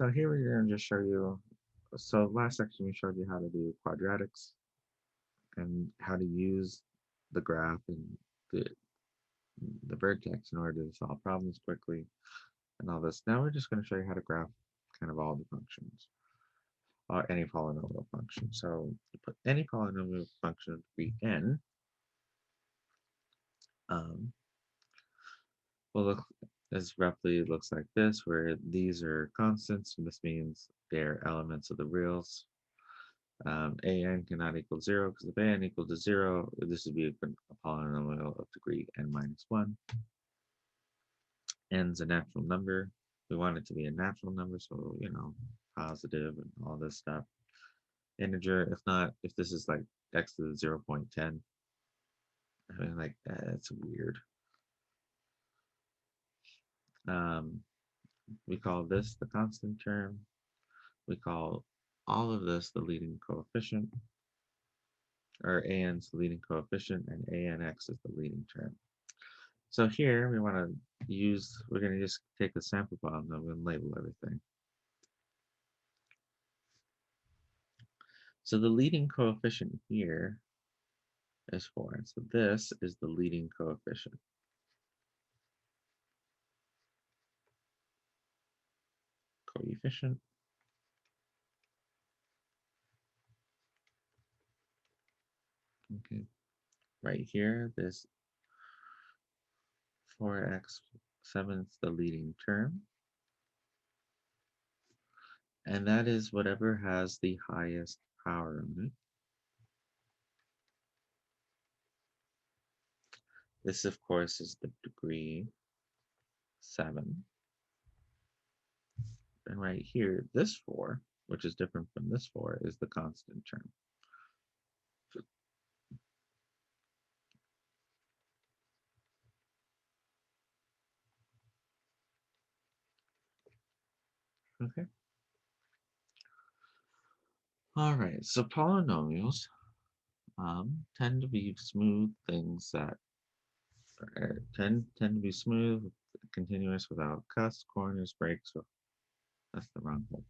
So here we're going to just show you, so last section we showed you how to do quadratics and how to use the graph and the, the vertex in order to solve problems quickly and all this. Now we're just going to show you how to graph kind of all the functions or any polynomial function. So you put any polynomial function of degree n will look as roughly looks like this, where these are constants, and this means they're elements of the reals. An cannot equal 0 because if an equal to 0, this would be a polynomial of degree n minus 1. N's a natural number. We want it to be a natural number, so positive and all this stuff. Integer, if not, if this is like x to the 0.10, I mean, like that's weird. We call this the constant term. We call all of this the leading coefficient, or an's the leading coefficient, and anx is the leading term. So here we want to we're going to just take the sample polynomial and label everything. So the leading coefficient here is 4. And so this is the leading coefficient. Okay. Right here, this 4x7 is the leading term. And that is whatever has the highest power on it. This, of course, is the degree 7. And right here, this 4, which is different from this 4, is the constant term. Okay. All right, so polynomials tend to be smooth things that tend to be smooth, continuous without cusps, corners, breaks. So that's the wrong hole.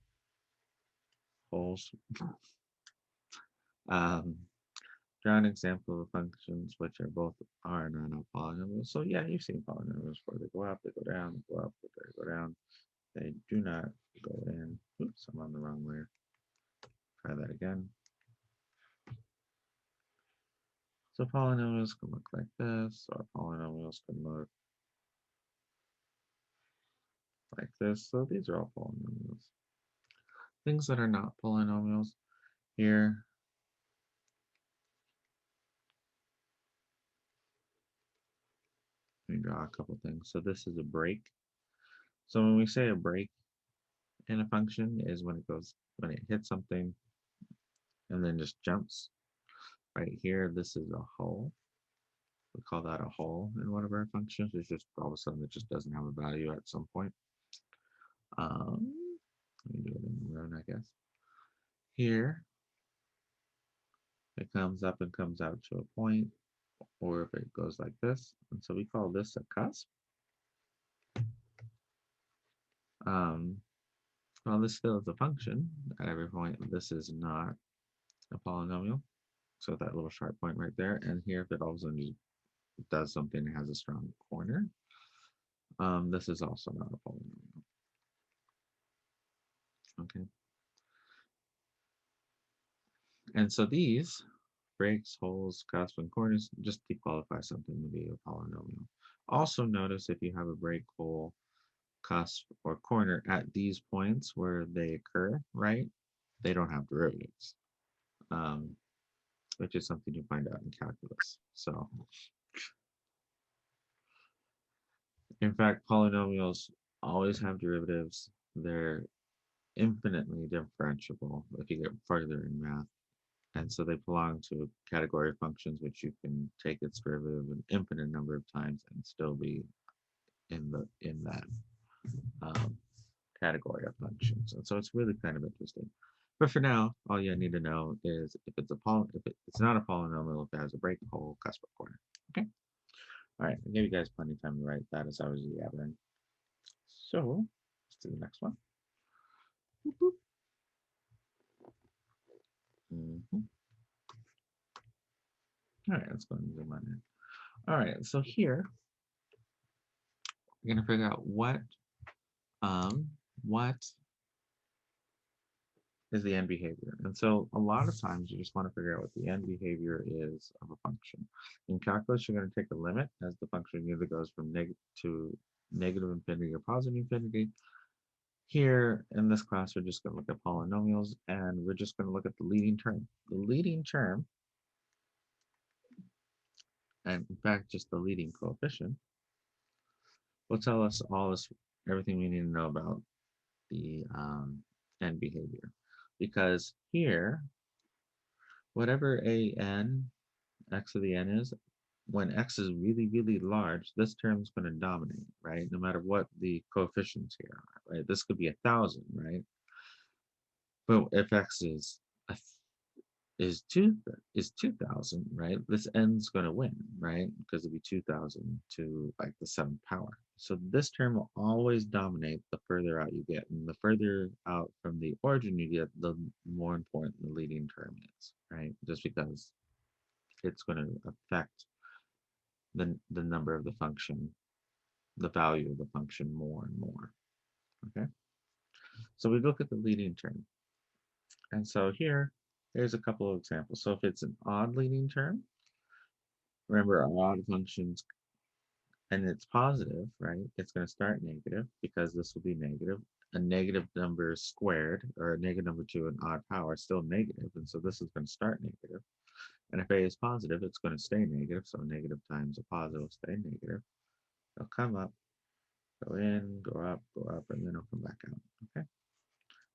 Holes. Draw an example of functions which are both are and are not polynomials. So yeah, you've seen polynomials where they go up, they go down, they go up, they go down. They do not go in. Oops, I'm on the wrong layer. Try that again. So polynomials can look like this, or polynomials can look like this. So these are all polynomials. Things that are not polynomials here. Let me draw a couple things. So this is a break. So when we say a break in a function is when it hits something and then just jumps. Right here, this is a hole. We call that a hole in one of our functions. It's just all of a sudden it just doesn't have a value at some point. Let me do it in the run, I guess. Here, it comes up and comes out to a point, or if it goes like this. And so we call this a cusp. Well, this still is a function at every point. This is not a polynomial. So that little sharp point right there. And here, if it all of a sudden does something that has a strong corner, this is also not a polynomial. Okay. And so these breaks, holes, cusps, and corners just qualify something to be a polynomial. Also notice if you have a break, hole, cusp, or corner at these points where they occur, right? They don't have derivatives, which is something you find out in calculus. So, in fact, polynomials always have derivatives. They're infinitely differentiable if you get further in math. And so they belong to a category of functions which you can take its derivative an infinite number of times and still be in that category of functions. And so it's really kind of interesting. But for now, all you need to know is if it's it's not a polynomial if it has a break, hole, cusp, or corner. Okay. All right. I gave you guys plenty of time to write that as I was gathering. So let's do the next one. Mhm. All right, let's go and zoom on in. All right, so here we're gonna figure out what is the end behavior. And so a lot of times you just want to figure out what the end behavior is of a function. In calculus, you're going to take a limit as the function either goes from negative infinity or positive infinity. Here in this class, we're just going to look at polynomials, and we're just going to look at the leading term. The leading term, and in fact, just the leading coefficient, will tell us everything we need to know about the end behavior. Because here, whatever x to the n is, when x is really, really large, this term is going to dominate, right? No matter what the coefficients here are, right? This could be 1,000, right? But if x is 2,000, right? This n's going to win, right? Because it'll be 2,000 to like the 7th power. So this term will always dominate the further out you get, and the further out from the origin you get, the more important the leading term is, right? Just because it's going to affect the number of the function, the value of the function more and more. Okay, so we look at the leading term, and so here's a couple of examples. So if it's an odd leading term, remember our odd functions, and it's positive, right? It's going to start negative because this will be negative. A negative number squared, or a negative number to an odd power, is still negative, and so this is going to start negative. And if a is positive, it's going to stay negative. So negative times a positive will stay negative. It'll come up, go in, go up, and then it'll come back out. Okay.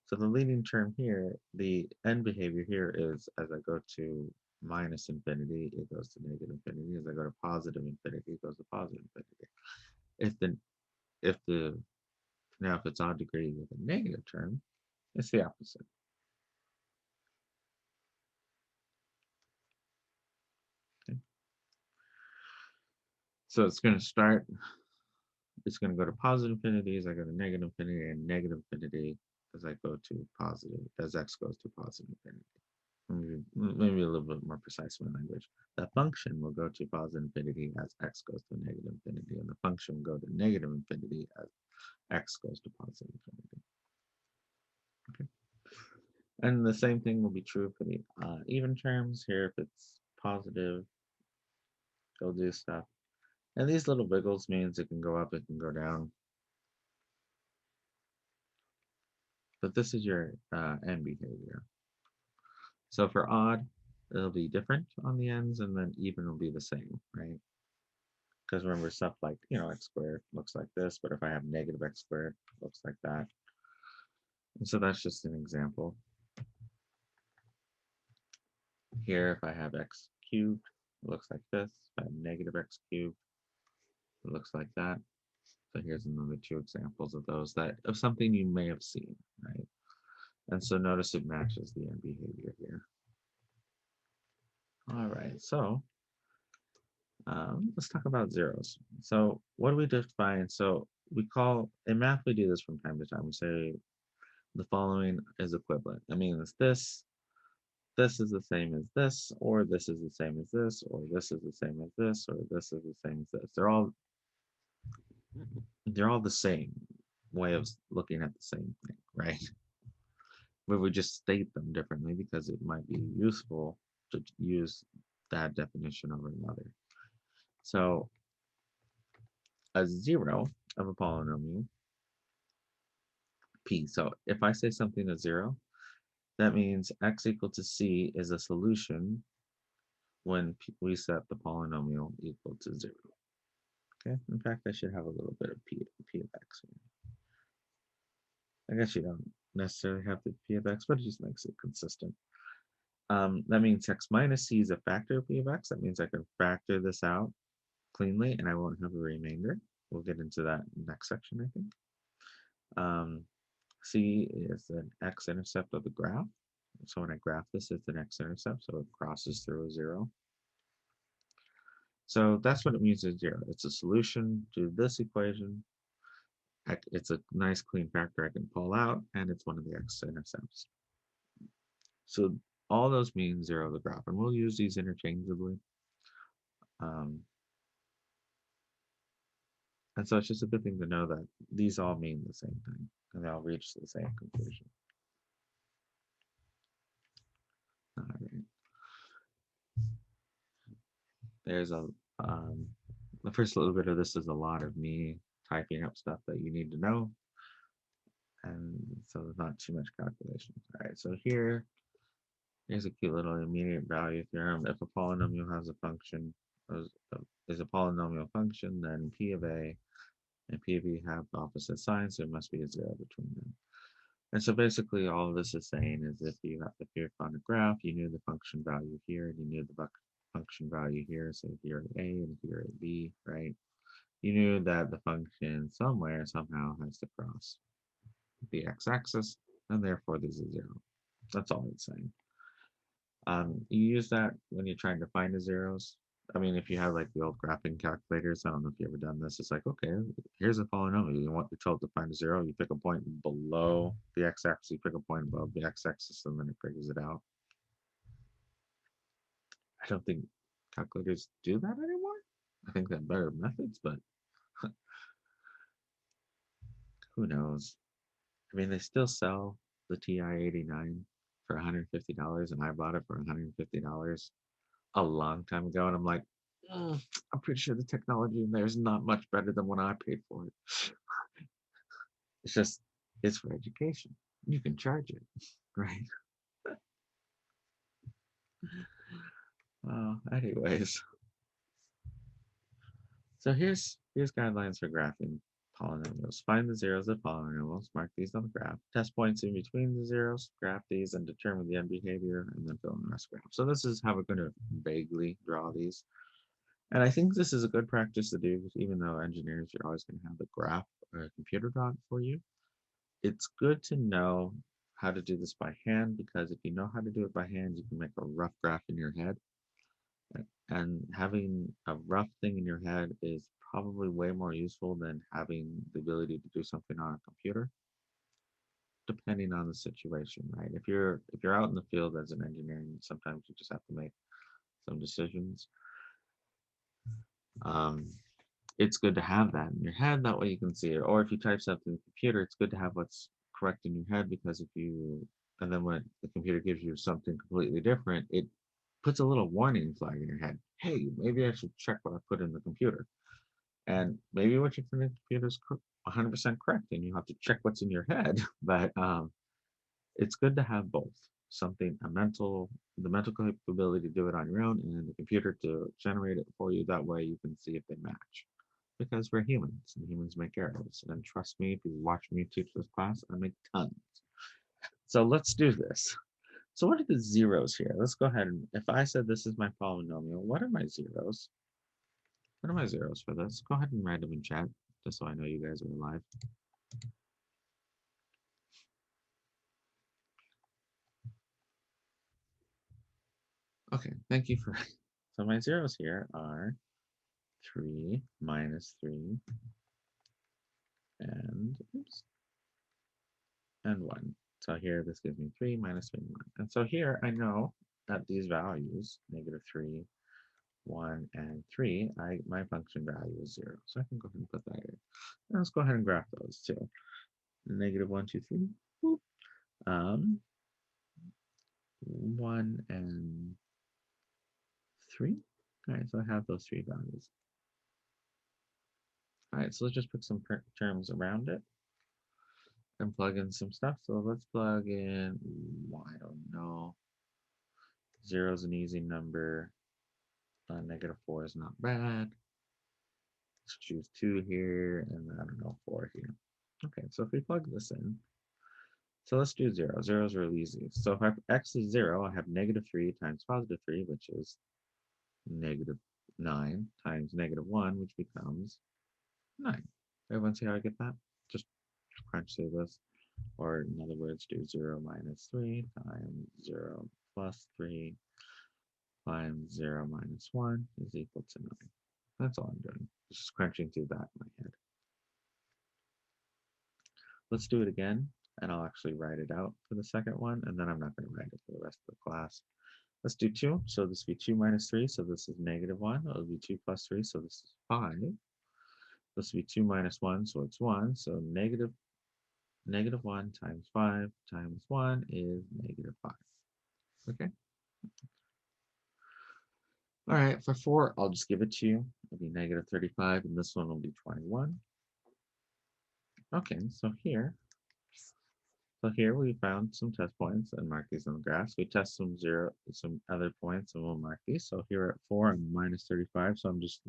So the leading term here, the end behavior here is as I go to minus infinity, it goes to negative infinity. As I go to positive infinity, it goes to positive infinity. If it's odd degree with a negative term, it's the opposite. Okay. So it's going to go to positive infinity as I go to negative infinity, and negative infinity as I go to positive, as x goes to positive infinity. Maybe a little bit more precise in my language. The function will go to positive infinity as x goes to negative infinity, and the function will go to negative infinity as x goes to positive infinity. Okay. And the same thing will be true for the even terms. Here, if it's positive, it'll do stuff. And these little wiggles means it can go up, it can go down. But this is your end behavior. So for odd, it'll be different on the ends, and then even will be the same, right? Because remember, stuff like, x squared looks like this, but if I have negative x squared, it looks like that. And so that's just an example. Here, if I have x cubed, it looks like this. If I have negative x cubed, it looks like that. So here's another two examples of those of something you may have seen, right? And so notice it matches the end behavior here. All right, so let's talk about zeros. So what do we define? So in math, we do this from time to time. We say the following is equivalent. I mean, it's this is the same as this, or this is the same as this, or this is the same as this, or this is the same as this. They're all the same way of looking at the same thing, right? We would just state them differently because it might be useful to use that definition over another. So a zero of a polynomial p. So if I say something is zero, that means x equal to c is a solution when we set the polynomial equal to 0. Okay, in fact, I should have a little bit of p of x here. I guess you don't necessarily have the p of x, but it just makes it consistent. That means x minus c is a factor of p of x. That means I can factor this out cleanly and I won't have a remainder. We'll get into that next section, I think. C is an x-intercept of the graph. So when I graph this, it's an x-intercept, so it crosses through a 0. So that's what it means as 0. It's a solution to this equation It's a nice clean factor I can pull out, and it's one of the x-intercepts. So all those mean 0 the graph, and we'll use these interchangeably. Um, and so it's just a good thing to know that these all mean the same thing, and they all reach the same conclusion. All right. There's the first little bit of this is a lot of me typing up stuff that you need to know, and so there's not too much calculation. All right, so here's a cute little immediate value theorem. If a polynomial has a function, is a polynomial function, then P of A and P of B have opposite signs, so there must be a 0 between them. And so basically all of this is saying is if you're on a graph, you knew the function value here, and you knew the function value here, so here at A and here at B, right? You knew that the function somewhere somehow has to cross the x-axis, and therefore there's a 0. That's all it's saying. You use that when you're trying to find the zeros. I mean, if you have like the old graphing calculators, I don't know if you've ever done this. It's like, okay, here's a polynomial. You want the total to find a 0. You pick a point below the x-axis. You pick a point above the x-axis, and then it figures it out. I don't think calculators do that anymore. I think they have better methods, but who knows? I mean, they still sell the TI-89 for $150, and I bought it for $150 a long time ago, and I'm like, I'm pretty sure the technology in there is not much better than what I paid for it. It's just, it's for education. You can charge it, right? Anyways, so here's guidelines for graphing polynomials. Find the zeros of polynomials, mark these on the graph, test points in between the zeros, graph these, and determine the end behavior, and then fill in the rest graph. So this is how we're going to vaguely draw these. And I think this is a good practice to do, even though engineers are always going to have the graph or a computer draw it for you. It's good to know how to do this by hand, because if you know how to do it by hand, you can make a rough graph in your head. And having a rough thing in your head is probably way more useful than having the ability to do something on a computer, depending on the situation, right? If you're out in the field as an engineer, sometimes you just have to make some decisions. It's good to have that in your head, that way you can see it. Or if you type something in the computer, it's good to have what's correct in your head, because and then when the computer gives you something completely different, it puts a little warning flag in your head. Hey, maybe I should check what I put in the computer. And maybe what you put in the computer is 100% correct, and you have to check what's in your head. But it's good to have both. The mental capability to do it on your own, and the computer to generate it for you. That way you can see if they match. Because we're humans, and humans make errors. And trust me, if you watch me teach this class, I make tons. So let's do this. So what are the zeros here? Let's go ahead and, if I said this is my polynomial, what are my zeros? What are my zeros for this? Go ahead and write them in chat, just so I know you guys are alive. Okay, thank you for, so my zeros here are 3 minus 3 and, oops, and 1. So here, this gives me 3 minus 3 and 1. And so here, I know that these values, -3, 1, and 3, my function value is 0. So I can go ahead and put that here. And let's go ahead and graph those too. -1, 2, 3. Boop. 1 and 3. All right, so I have those 3 values. All right, so let's just put some terms around it and plug in some stuff. So let's plug in, I don't know. 0 is an easy number. -4 is not bad. Let's choose 2 here, and I don't know, 4 here. Okay, so if we plug this in, so let's do 0. 0 is really easy. So if x is 0, I have -3 times +3, which is -9 times -1, which becomes 9. Everyone see how I get that? Just crunch through this. Or in other words, do 0 minus 3 times 0 plus 3 times 0 minus 1 is equal to 9. That's all I'm doing. Just crunching through that in my head. Let's do it again, and I'll actually write it out for the second one, and then I'm not going to write it for the rest of the class. Let's do 2, so this will be 2 minus 3, so this is -1. It'll be 2 plus 3, so this is 5. This will be 2 minus 1, so it's 1. So -1 times 5 times 1 is -5. Okay. All right, for 4, I'll just give it to you. It'll be -35, and this one will be 21. Okay, so here we found some test points and mark these on the graphs. We test some other points, and we'll mark these. So here at 4, I'm -35. So I'll just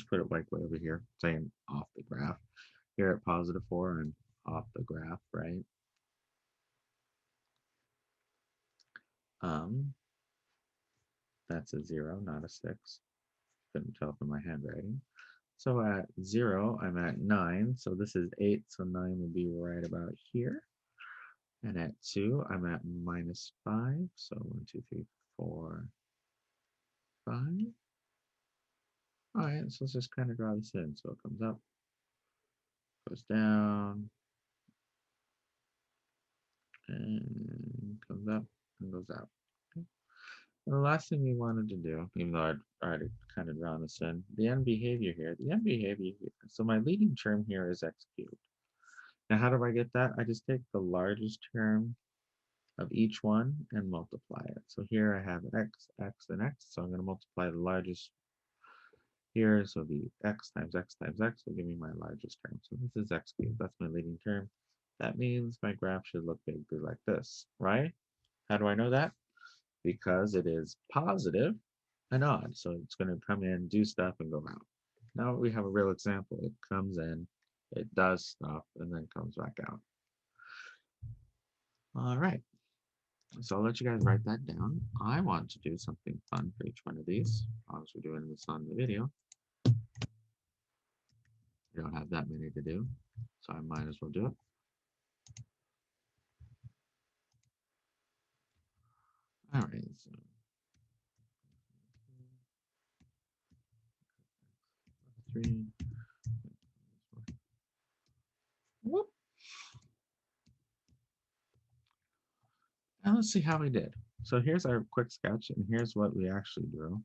put it like way over here, saying off the graph. Here at +4, I'm off the graph, right? That's a 0, not a 6. Couldn't tell from my handwriting. So at 0, I'm at 9. So this is 8, so 9 will be right about here. And at 2, I'm at -5. So 1, 2, 3, 4, 5. All right, so let's just kind of draw this in. So it comes up, goes down, and comes up and goes out. Okay. And the last thing we wanted to do, even though I'd already kind of drawn this in, the end behavior here. So my leading term here is x cubed. Now, how do I get that? I just take the largest term of each one and multiply it. So here I have x, and x. So I'm going to multiply the largest here. So the x times x times x will give me my largest term. So this is x cubed. That's my leading term. That means my graph should look vaguely like this, right? How do I know that? Because it is positive and odd. So it's going to come in, do stuff, and go out. Now we have a real example. It comes in, it does stuff, and then comes back out. All right. So I'll let you guys write that down. I want to do something fun for each one of these. Obviously, we're doing this on the video. We don't have that many to do, so I might as well do it. All right. So 3. Whoop. And let's see how we did. So here's our quick sketch, and here's what we actually drew.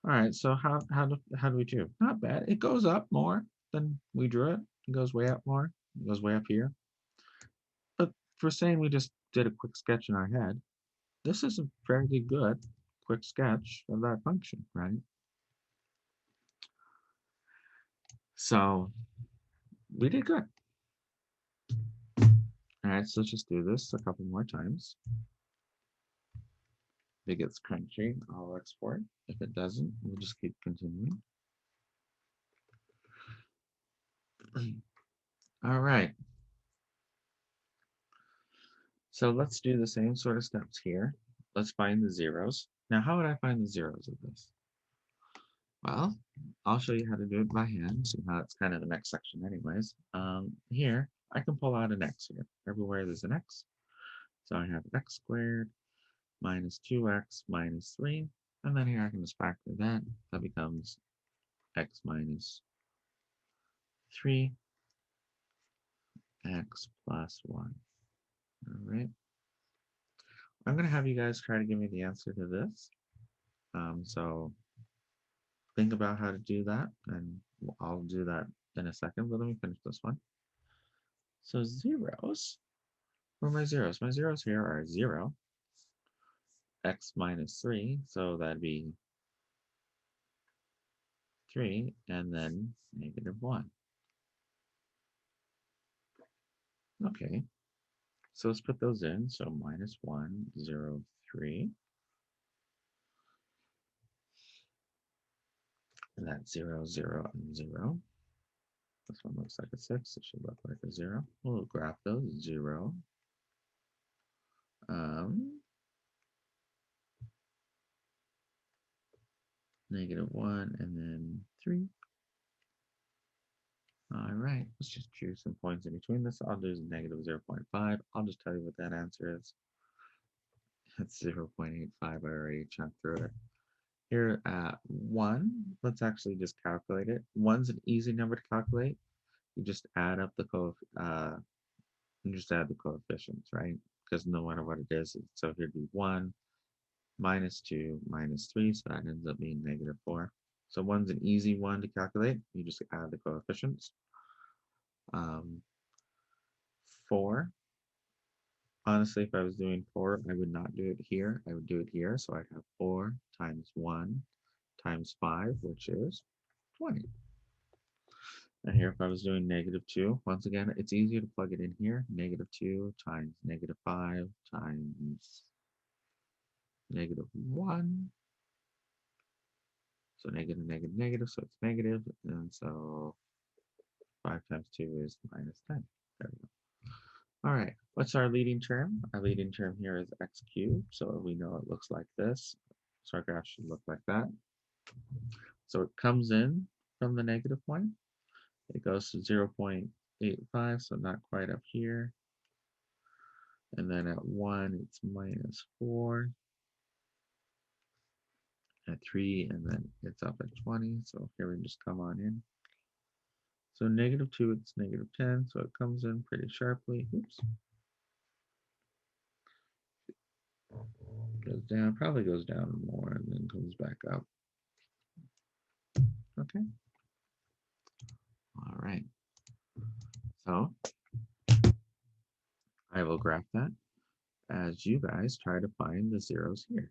All right, so how do we do? Not bad. It goes up more than we drew it. It goes way up more. It goes way up here. But for saying we just did a quick sketch in our head, this is a fairly good quick sketch of that function, right? So we did good. All right, so let's just do this a couple more times. If it gets crunchy, I'll export. If it doesn't, we'll just keep continuing. All right. So let's do the same sort of steps here. Let's find the zeros. Now, how would I find the zeros of this? Well, I'll show you how to do it by hand. So now it's kind of the next section anyways. Here, I can pull out an x here. Everywhere there's an x. So I have x squared minus 2x minus 3. And then here I can just factor that. That becomes x minus 3, x plus 1. All right. I'm going to have you guys try to give me the answer to this. So think about how to do that, and I'll do that in a second, but let me finish this one. So zeros, where are my zeros? My zeros here are 0, x minus 3, so that'd be 3, and then -1. Okay, so let's put those in. So -1, 0, 3. And that's 0, 0, and 0. This one looks like a 6. It should look like a 0. We'll graph those. 0. -1, and then 3. All right, let's just choose some points in between this. I'll do -0.5. I'll just tell you what that answer is. That's 0.85. I already chunked through it. Here at 1, let's actually just calculate it. 1's an easy number to calculate. you just add up the you just add the coefficients, right? Because no matter what it is, so here'd be 1 minus 2 minus 3, so that ends up being -4. So 1's an easy one to calculate. You just add the coefficients. 4. Honestly, if I was doing 4, I would not do it here. I would do it here. So I'd have 4 times 1 times 5, which is 20. And here, if I was doing -2, once again, it's easier to plug it in here. -2 times -5 times -1. So negative, negative, negative, so it's negative. And so 5 times 2 is -10. There we go. All right, what's our leading term? Our leading term here is x cubed, so we know it looks like this. So our graph should look like that. So it comes in from the negative point. It goes to 0.85, so not quite up here. And then at 1, it's -4. At 3, and then it's up at 20. So here we just come on in. So -2, it's -10, so it comes in pretty sharply. Oops. Goes down, probably goes down more and then comes back up. Okay. All right. So I will graph that as you guys try to find the zeros here.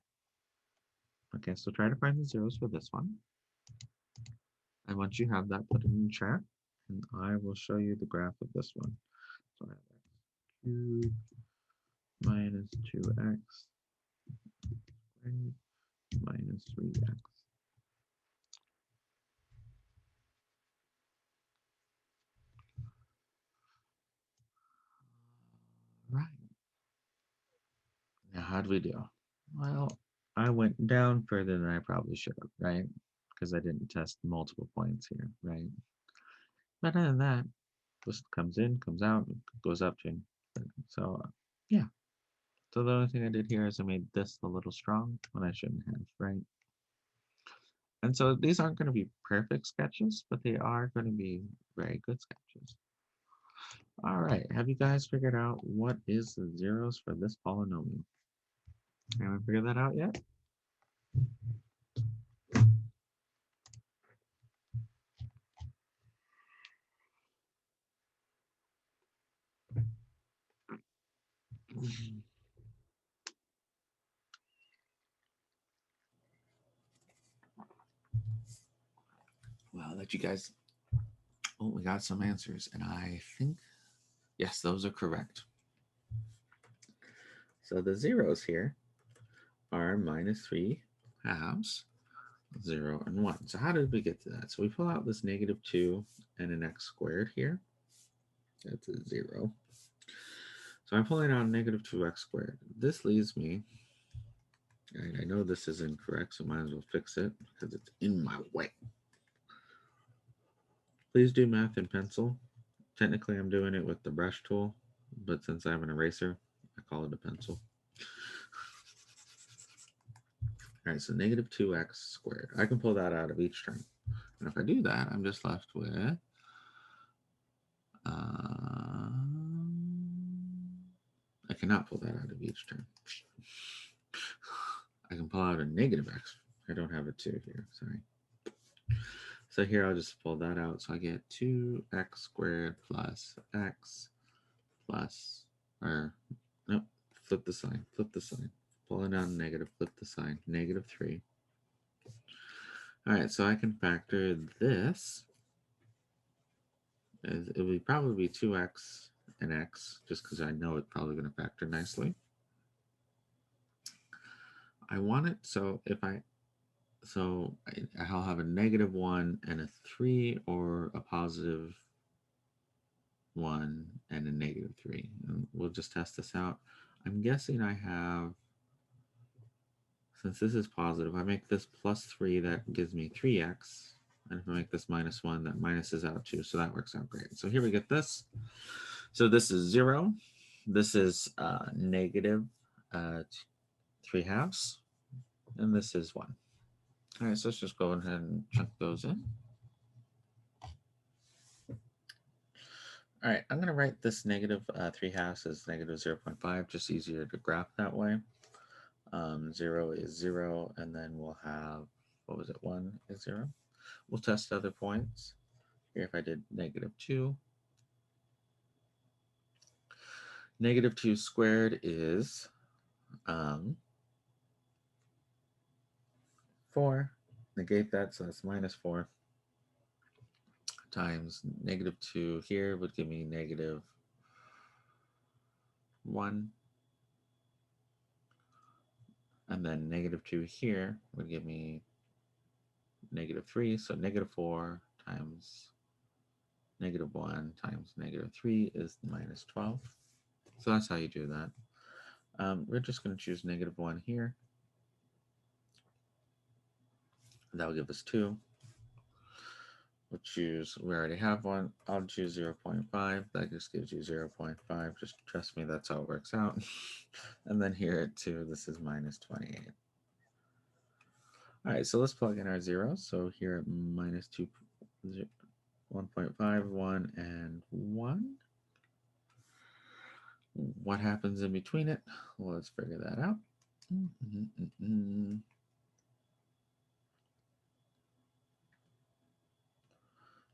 Okay, so try to find the zeros for this one. And once you have that, put it in the chat, and I will show you the graph of this one. So I have x cubed minus 2x squared minus 3x. Right. Now, how do we do? Well, I went down further than I probably should have, right? Because I didn't test multiple points here, right? But other than that, this comes in, comes out, goes up to. So, yeah. So the only thing I did here is I made this a little strong when I shouldn't have, right? And so these aren't going to be perfect sketches, but they are going to be very good sketches. All right, have you guys figured out what is the zeros for this polynomial? Haven't figured that out yet? Well, I'll let you guys. Oh, we got some answers, and I think, yes, those are correct. So the zeros here are -3 halves, 0, and 1. So how did we get to that? So we pull out this -2 and an x squared here. That's a 0. So I'm pulling out -2x squared. This leaves me, and I know this is incorrect, so I might as well fix it because it's in my way. Please do math in pencil. Technically, I'm doing it with the brush tool, but since I have an eraser, I call it a pencil. All right, so -2x squared. I can pull that out of each term. And if I do that, I'm just left with I cannot pull that out of each term. I can pull out a -x. I don't have a 2 here, sorry. So here I'll just pull that out. So I get 2x squared plus x plus, or nope, flip the sign, Pulling out a negative, flip the sign, -3. All right, so I can factor this. It would probably be 2x and x, just because I know it's probably going to factor nicely. I want it, so if I'll have a -1 and a 3, or a +1 and a -3. And we'll just test this out. I'm guessing I have, since this is positive, I make this +3, that gives me 3x. And if I make this -1, that minuses out 2, so that works out great. So here we get this. So this is 0. This is -3 halves. And this is 1. All right, so let's just go ahead and chunk those in. All right, I'm going to write this negative 3/2 as negative 0.5, just easier to graph that way. 0 is 0, and then we'll have, what was it, 1 is 0. We'll test other points. Here, if I did negative 2, negative 2 squared is 4. Negate that, so that's minus 4 times negative 2 here would give me negative 1. And then negative 2 here would give me negative 3. So negative 4 times negative 1 times negative 3 is minus 12. So that's how you do that. We're just going to choose negative 1 here. That will give us 2. We'll choose, we already have 1. I'll choose 0.5. That just gives you 0.5. Just trust me, that's how it works out. And then here at 2, this is minus 28. All right, so let's plug in our zeros. So here at minus 2, 1.5, 1, and 1. What happens in between it? Well, let's figure that out.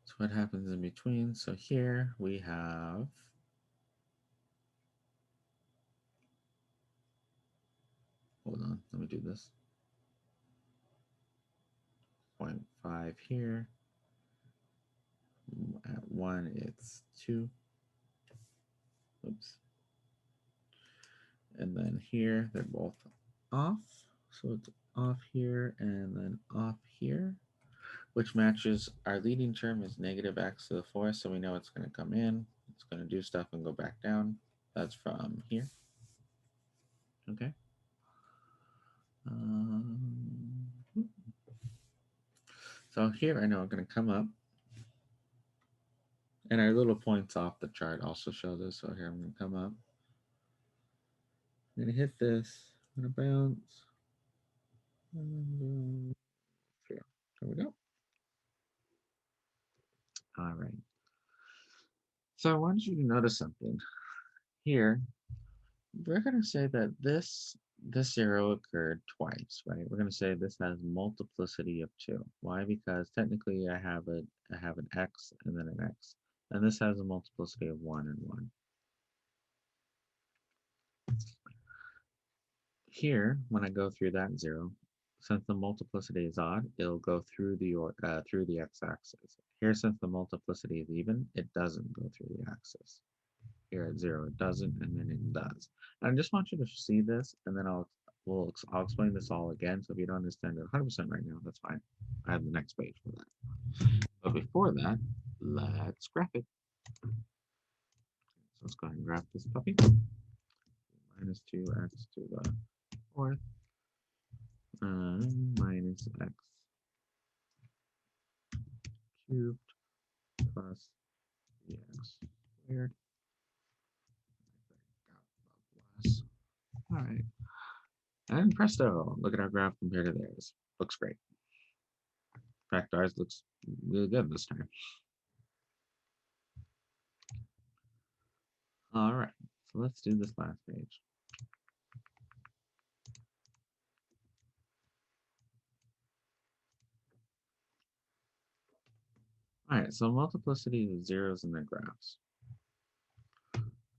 So what happens in between? So here we have hold on, let me do this. 0.5 here. At 1, it's 2. Oops. And then here, they're both off. So it's off here and then off here, which matches our leading term is negative x to the 4th. So we know it's going to come in. It's going to do stuff and go back down. That's from here. Okay. So here I know I'm going to come up. And our little points off the chart also show this. So here I'm going to come up. I'm going to hit this. I'm going to bounce. And here we go. All right. So I want you to notice something. Here, we're going to say that this 0 occurred twice, right? We're going to say this has multiplicity of 2. Why? Because technically I have an x and then an x. And this has a multiplicity of 1 and 1. Here, when I go through that 0, since the multiplicity is odd, it'll go through the x-axis. Here, since the multiplicity is even, it doesn't go through the axis. Here at 0, it doesn't, and then it does. And I just want you to see this, and then I'll explain this all again. So if you don't understand it 100% right now, that's fine. I have the next page for that. But before that, let's graph it. So let's go ahead and graph this puppy. Minus 2x to the 4th. Minus x cubed plus 3x squared. All right. And presto, look at our graph compared to theirs. Looks great. In fact, ours looks really good this time. All right, so let's do this last page. All right, so multiplicity of zeros in their graphs.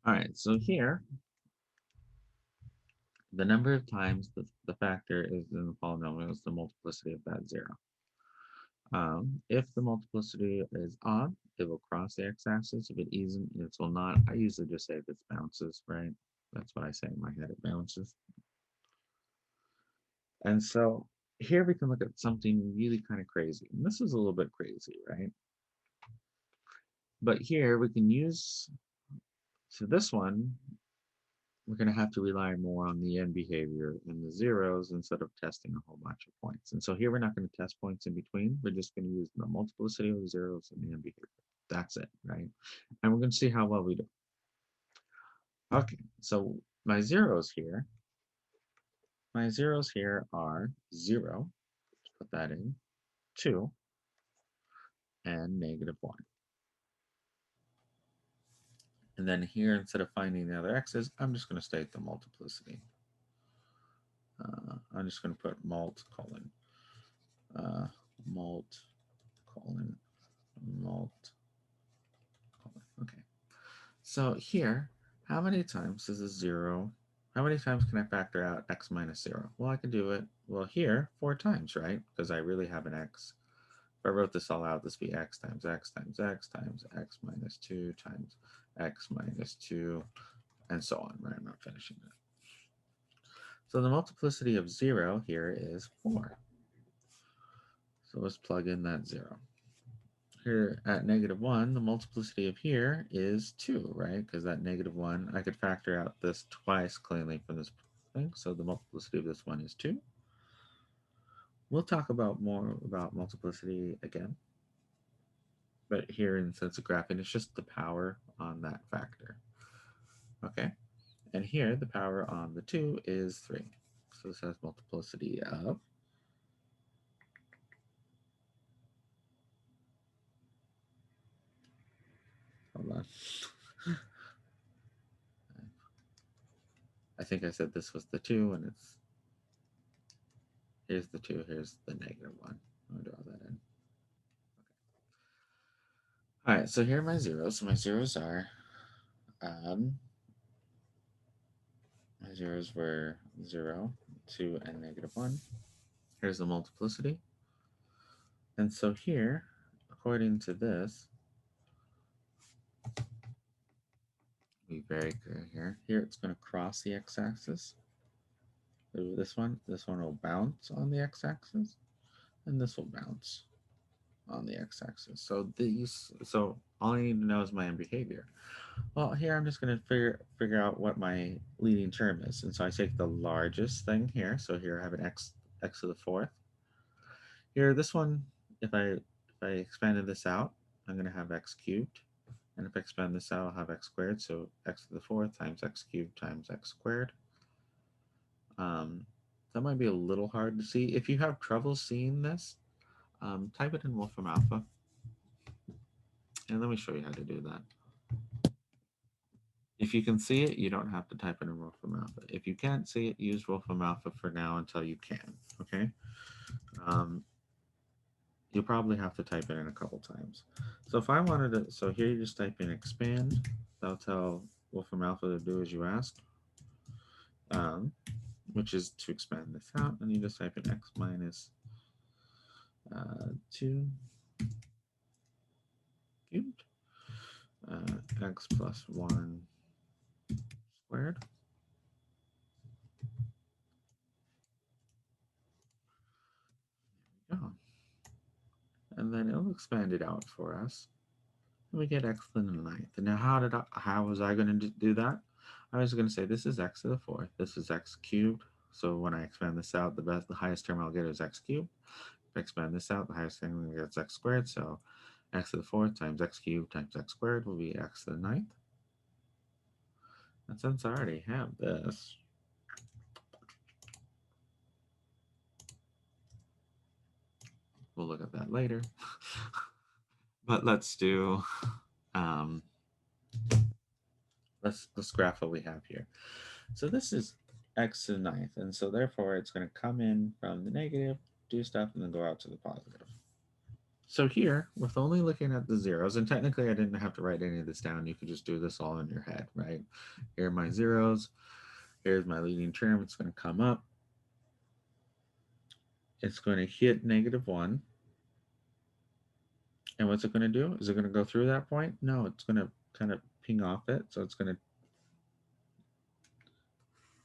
All right, so here, the number of times the factor is in the polynomial is the multiplicity of that 0. If the multiplicity is odd, it will cross the x-axis. If it isn't, it will not. I usually just say this bounces, right? That's what I say in my head, it bounces. And so here we can look at something really kind of crazy. And this is a little bit crazy, right? But here we can use, so this one, we're going to have to rely more on the end behavior and the zeros instead of testing a whole bunch of points. And so here we're not going to test points in between. We're just going to use the multiplicity of the zeros and the end behavior. That's it, right? And we're going to see how well we do. Okay, so my zeros here are 0, let's put that in, 2, and negative 1. And then here, instead of finding the other x's, I'm just going to state the multiplicity. I'm just going to put mult colon mult colon mult colon. Okay. So here, how many times is a 0? How many times can I factor out x minus 0? Well, I can do it, well, here, 4 times, right? Because I really have an x. If I wrote this all out, this would be x times x times x times x minus 2 times x minus 2, and so on, right? I'm not finishing it. So the multiplicity of 0 here is 4. So let's plug in that 0. Here at -1, the multiplicity of here is 2, right? Because that -1, I could factor out this twice cleanly from this thing. So the multiplicity of this one is 2. We'll talk about more about multiplicity again. But here in sense of graphing, it's just the power on that factor. Okay? And here, the power on the 2 is 3. So this has multiplicity of hold on. I think I said this was the 2, and it's here's the 2, here's the -1. I'm going to draw that in. All right, so here are my zeros. So my zeros are, my zeros were 0, 2, and -1. Here's the multiplicity. And so here, according to this, be very clear here. Here it's going to cross the x-axis. This one will bounce on the x-axis, and this will bounce on the x-axis. So all I need to know is my behavior. Well, here I'm just going to figure out what my leading term is, and so I take the largest thing here. So here I have an x to the 4th. Here, this one, if I expanded this out, I'm going to have x cubed, and if I expand this out, I'll have x squared. So x to the 4th times x cubed times x squared. That might be a little hard to see. If you have trouble seeing this, type it in Wolfram Alpha, and let me show you how to do that. If you can see it, you don't have to type it in Wolfram Alpha. If you can't see it, use Wolfram Alpha for now until you can, okay? You'll probably have to type it in a couple times. So if I wanted to, so here you just type in expand. That'll tell Wolfram Alpha to do as you asked, which is to expand this out, and you just type in x minus 2 cubed, x plus 1 squared. There we go. And then it'll expand it out for us. And we get x to the 9th. And now how was I going to do that? I was going to say this is x to the 4th. This is x cubed. So when I expand this out, the highest term I'll get is x cubed. If I expand this out, the highest thing I'm going to get is x squared. So x to the 4th times x cubed times x squared will be x to the 9th. And since I already have this, we'll look at that later. But let's do, let's graph what we have here. So this is x to the 9th, and so therefore it's going to come in from the negative, do stuff, and then go out to the positive. So here, with only looking at the zeros, and technically I didn't have to write any of this down, you could just do this all in your head, right? Here are my zeros, here's my leading term, it's going to come up, it's going to hit -1, and what's it going to do? Is it going to go through that point? No, it's going to kind of ping off it, so it's going to,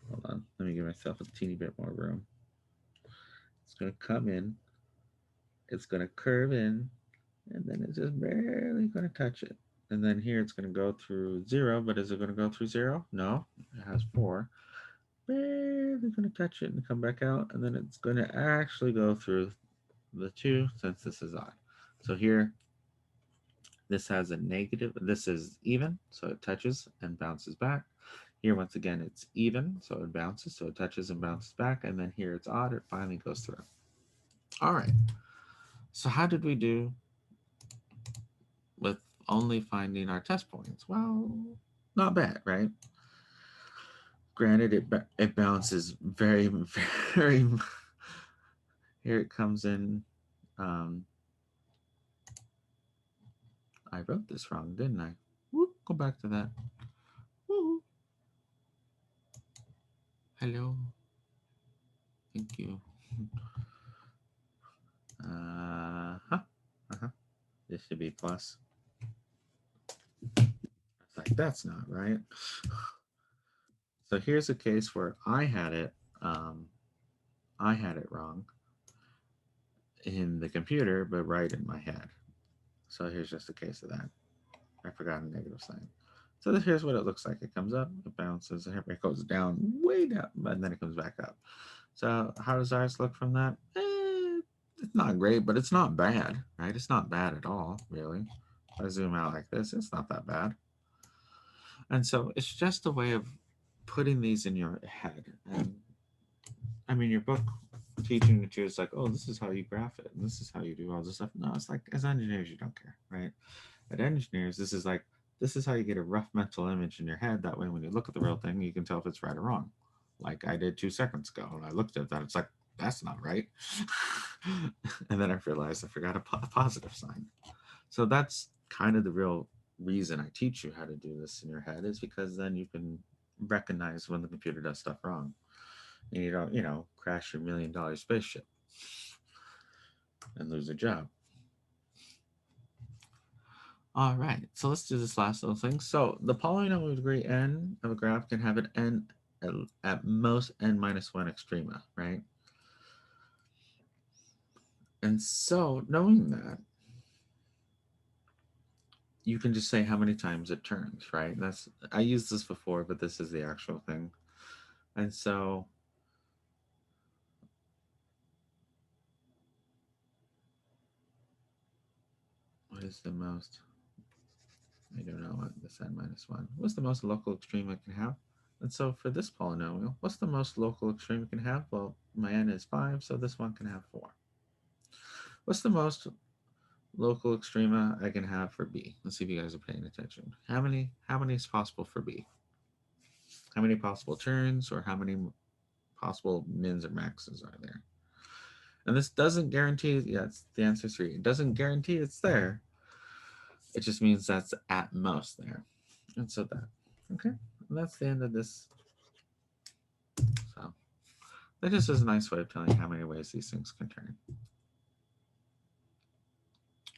hold on, let me give myself a teeny bit more room. It's going to come in, it's going to curve in, and then it's just barely going to touch it. And then here it's going to go through 0, but is it going to go through 0? No, it has 4. Barely going to touch it and come back out, and then it's going to actually go through the 2 since this is odd. So here, this has a negative, this is even, so it touches and bounces back. Here, once again, it's even, so it bounces, so it touches and bounces back, and then here it's odd, it finally goes through. All right, so how did we do with only finding our test points? Well, not bad, right? Granted, it bounces very, very. Here it comes in. I wrote this wrong, didn't I? Whoop, go back to that. Woo. Hello. Thank you. This should be plus. It's like, that's not right. So here's a case where I had it wrong in the computer, but right in my head. So here's just a case of that. I forgot a negative sign. So here's what it looks like. It comes up, it bounces, it goes down, way down, and then it comes back up. So how does ours look from that? It's not great, but it's not bad, right? It's not bad at all, really. If I zoom out like this, it's not that bad. And so it's just a way of putting these in your head. And I mean, your book teaching you is like, oh, this is how you graph it, and this is how you do all this stuff. No, it's like, as engineers, you don't care, right? At engineers, this is like, this is how you get a rough mental image in your head. That way, when you look at the real thing, you can tell if it's right or wrong. Like I did 2 seconds ago, and I looked at that. It's like, that's not right. And then I realized I forgot a positive sign. So that's kind of the real reason I teach you how to do this in your head, is because then you can recognize when the computer does stuff wrong. And you don't, crash your $1 million spaceship and lose a job. All right, so let's do this last little thing. So the polynomial degree n of a graph can have an n at most n minus 1 extrema, right? And so knowing that, you can just say how many times it turns, right? I used this before, but this is the actual thing. And so what is the most? I don't know what this n minus 1. What's the most local extreme it can have? And so for this polynomial, what's the most local extreme it can have? Well, my n is 5, so this one can have 4. What's the most local extrema I can have for b? Let's see if you guys are paying attention. How many is possible for b? How many possible turns, or how many possible mins or maxes are there? And this doesn't guarantee, yes, the answer is 3. It doesn't guarantee it's there. It just means that's at most there. And so that, okay, and that's the end of this. So that just is a nice way of telling you how many ways these things can turn.